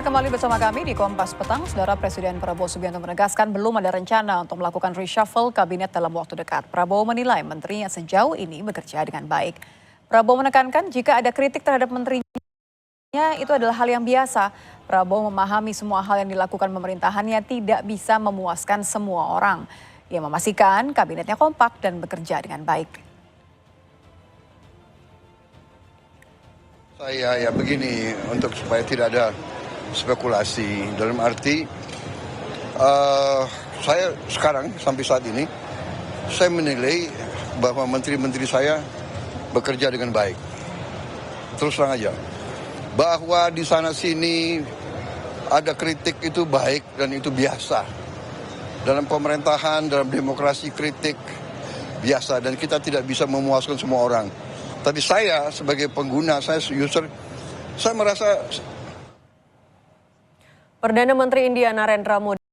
Kembali bersama kami di Kompas Petang, Saudara Presiden Prabowo Subianto menegaskan belum ada rencana untuk melakukan reshuffle kabinet dalam waktu dekat. Prabowo menilai menterinya sejauh ini bekerja dengan baik. Prabowo menekankan jika ada kritik terhadap menterinya itu adalah hal yang biasa. Prabowo memahami semua hal yang dilakukan pemerintahannya tidak bisa memuaskan semua orang. Ia memastikan kabinetnya kompak dan bekerja dengan baik. Saya begini, untuk supaya tidak ada spekulasi, dalam arti saya sekarang sampai saat ini saya menilai bahwa menteri-menteri saya bekerja dengan baik. Terus terang aja, bahwa di sana sini ada kritik itu baik dan itu biasa. Dalam pemerintahan, dalam demokrasi kritik biasa dan kita tidak bisa memuaskan semua orang. Tapi saya sebagai pengguna, saya user, saya merasa Perdana Menteri India Narendra Modi